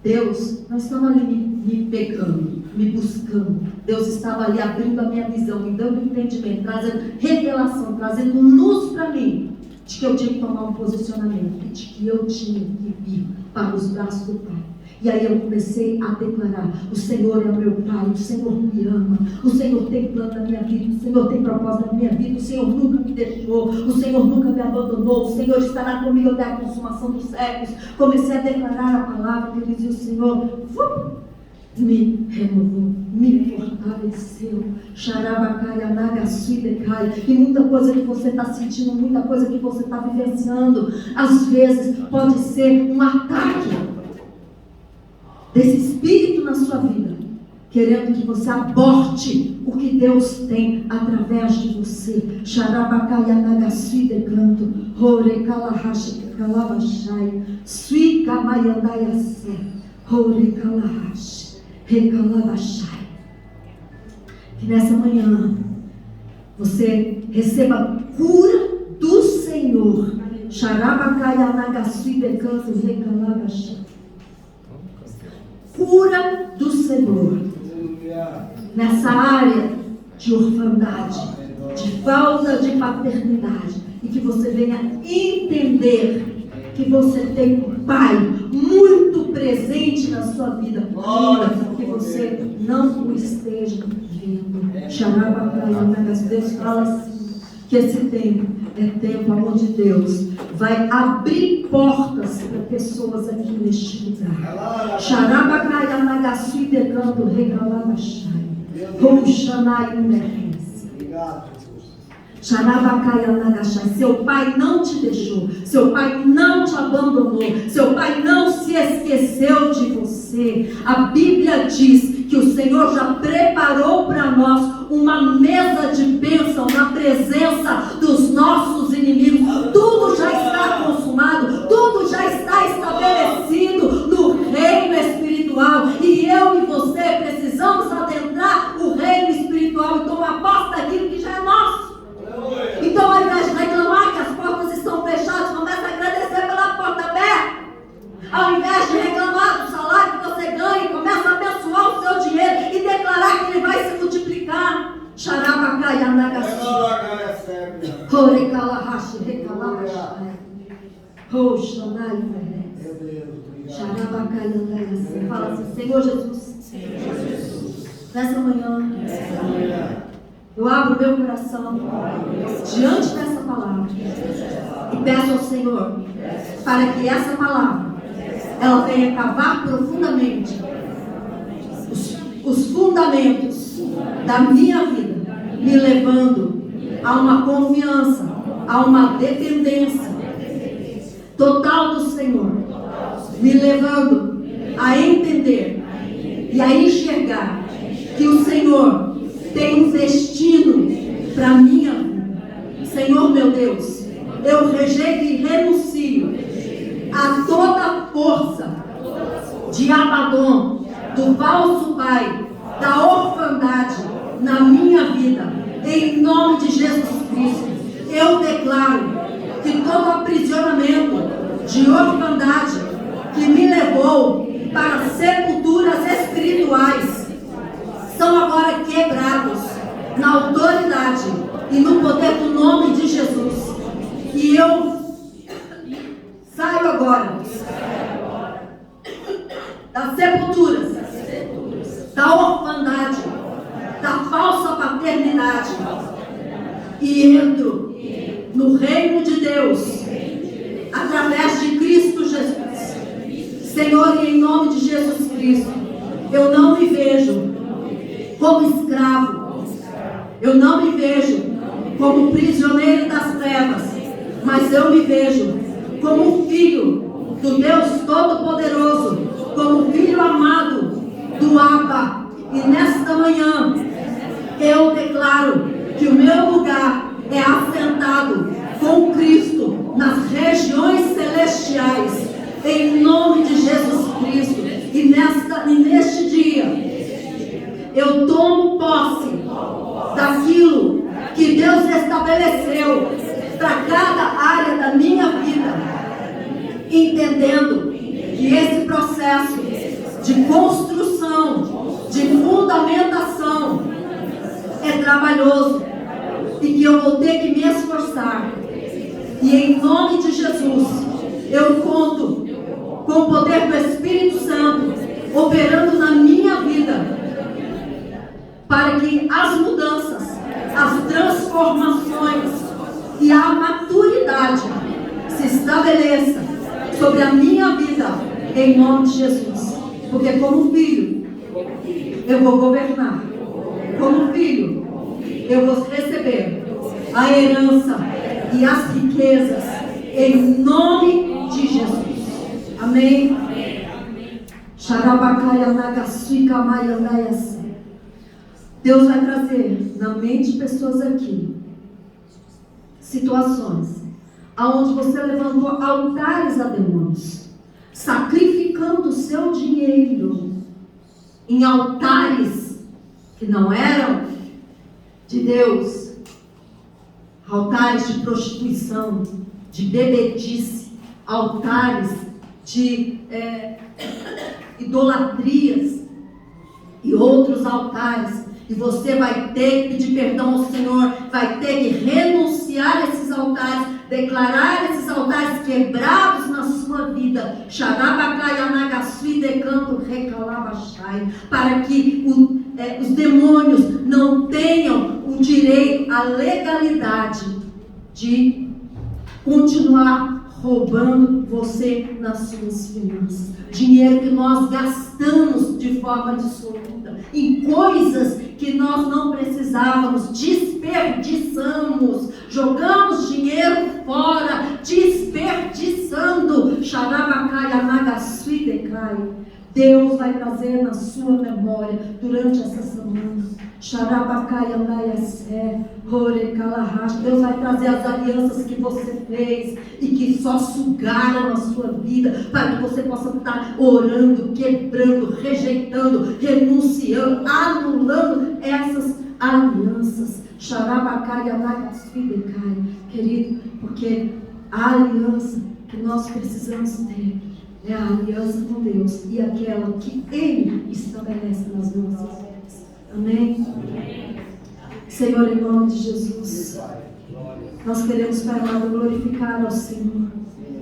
Deus não estava ali me pegando, me buscando. Deus estava ali abrindo a minha visão, me dando entendimento, trazendo revelação, trazendo luz para mim, de que eu tinha que tomar um posicionamento, e de que eu tinha que vir para os braços do Pai. E aí eu comecei a declarar: o Senhor é o meu Pai, o Senhor me ama, o Senhor tem plano na minha vida, o Senhor tem propósito na minha vida, o Senhor nunca me deixou, o Senhor nunca me abandonou, o Senhor estará comigo até a consumação dos séculos. Comecei a declarar a palavra que dizia: o Senhor me renovou, me fortaleceu. E muita coisa que você está sentindo, muita coisa que você está vivenciando, às vezes pode ser um ataque desse espírito na sua vida, querendo que você aborte o que Deus tem através de você. Xarabacai anagasui de canto, hore kalahashi kalabashai, sui kamayandayase, hore kalahashi, rekalabashai. Que nessa manhã você receba cura do Senhor. Xarabacai anagasui de canto, rekalabashai. Cura do Senhor nessa área de orfandade, de falta de paternidade, e que você venha entender que você tem um Pai muito presente na sua vida, ainda que você não o esteja vendo. Deus fala assim, que esse tempo é tempo onde Deus vai abrir portas para pessoas aqui neste lugar. Xarabacai anagasui de canto, regalabashai, rouxanai umerrense. Xarabacai anagashai. Seu pai não te deixou, seu pai não te abandonou, seu pai não se esqueceu de você. A Bíblia diz que o Senhor já preparou para nós uma mesa de bênção na presença dos nossos inimigos. Tudo já está consumado, tudo já está estabelecido no reino espiritual, e eu e você precisamos adentrar o reino espiritual e tomar posse daquilo que já é nosso. Então, ao invés de reclamar que as portas estão fechadas, comece a agradecer pela porta aberta. Ao invés de reclamar do salário que você ganha, comece a abençoar o seu dinheiro e declarar que ele vai se multiplicar. Xarabacai anagasui, horekalahashi, rekalabashai, rouxanai umerrense. Xarabacai anagasui. Fala assim: Senhor Jesus, nessa manhã eu abro meu coração diante dessa palavra e peço ao Senhor para que essa palavra ela venha cavar profundamente os fundamentos da minha vida, me levando a uma confiança, a uma dependência total do Senhor, me levando a entender e a enxergar que o Senhor tem um destino para a minha vida. Senhor meu Deus, eu rejeito e renuncio a toda força de Abaddon, do falso pai, da orfandade na minha vida, em nome de Jesus Cristo. Eu declaro que todo aprisionamento de orfandade que me levou para sepulturas espirituais são agora quebrados na autoridade e no poder do nome de Jesus. E eu saio agora das sepulturas, da orfandade, da falsa paternidade, e entro no reino de Deus através de Cristo Jesus. Senhor, e em nome de Jesus Cristo, eu não me vejo como escravo, eu não me vejo como prisioneiro das trevas, mas eu me vejo como filho do Deus Todo-Poderoso, como filho amado do Abba. E nesta manhã eu declaro que o meu lugar é assentado com Cristo nas regiões celestiais, em nome de Jesus Cristo. E neste dia eu tomo posse daquilo que Deus estabeleceu para cada área da minha vida, entendendo que esse processo de construção, de fundamentação é trabalhoso e que eu vou ter que me esforçar. E em nome de Jesus, eu conto com o poder do Espírito Santo operando na minha vida, para que as mudanças, as transformações e a maturidade se estabeleça sobre a minha vida, em nome de Jesus. Porque como filho, eu vou governar. Como filho, eu vou receber a herança e as riquezas, em nome de Jesus. Amém? Xarabacai anagasui kamayandayase. Deus vai trazer na mente de pessoas aqui situações aonde você levantou altares a demônios, sacrificando o seu dinheiro em altares que não eram de Deus, altares de prostituição, de bebedice, altares de idolatrias e outros altares. E você vai ter que pedir perdão ao Senhor, vai ter que renunciar a esses altares, declarar esses altares quebrados na sua vida, para que os demônios não tenham o direito, a legalidade de continuar roubando você nas suas finanças. Dinheiro que nós gastamos de forma dissoluta em coisas que nós não precisávamos, desperdiçamos, jogamos dinheiro fora, desperdiçando. Deus vai trazer na sua memória durante essa semana. Deus vai trazer as alianças que você fez e que só sugaram a sua vida, para que você possa estar orando, quebrando, rejeitando, renunciando, anulando essas alianças. Querido, porque a aliança que nós precisamos ter é a aliança com Deus e aquela que Ele estabelece nas nossas vidas. Amém? Senhor, em nome de Jesus, nós queremos, Pai amado, glorificar ao Senhor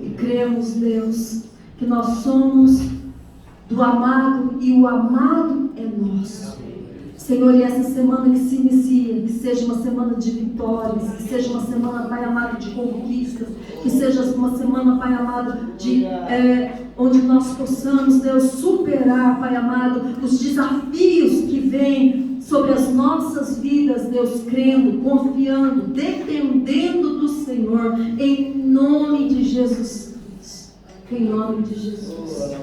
e cremos, Deus, que nós somos do amado e o amado é nosso. Senhor, e essa semana que se inicia, que seja uma semana de vitórias, que seja uma semana, Pai amado, de conquistas, que seja uma semana, Pai amado, de onde nós possamos, Deus, superar, Pai amado, os desafios que vêm sobre as nossas vidas, Deus, crendo, confiando, dependendo do Senhor, em nome de Jesus Cristo. Em nome de Jesus.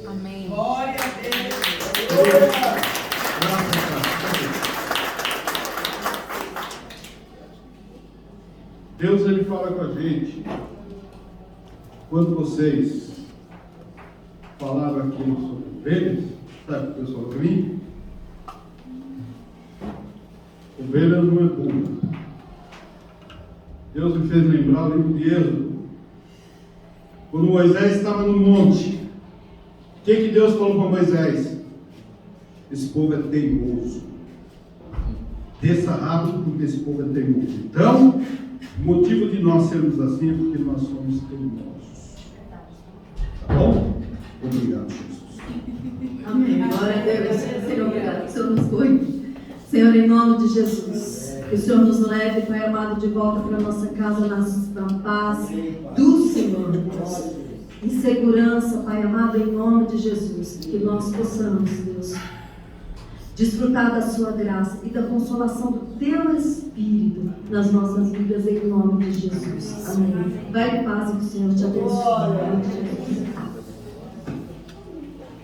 Amém. Glória a Deus. Deus, Ele fala com a gente. Quando vocês falaram aqui sobre ovelhas, sabe o que Deus falou para mim? Ovelha não é burra. Deus me fez lembrar o livro de Êxodo. Quando Moisés estava no monte, o que Deus falou para Moisés? Esse povo é teimoso. Desça rápido, porque esse povo é teimoso. Então, o motivo de nós sermos assim é porque nós somos teimosos. Tá bom? Obrigado, Jesus. Amém. Glória a Deus. Senhor, obrigado que o Senhor nos cuide. Senhor, em nome de Jesus, que o Senhor nos leve, Pai amado, de volta para a nossa casa na paz do Senhor, Deus. Em segurança, Pai amado, em nome de Jesus, que nós possamos, Deus, desfrutar da sua graça e da consolação do teu Espírito nas nossas vidas, em nome de Jesus. Amém. Vai em paz, que o Senhor te abençoe. Em nome de Jesus.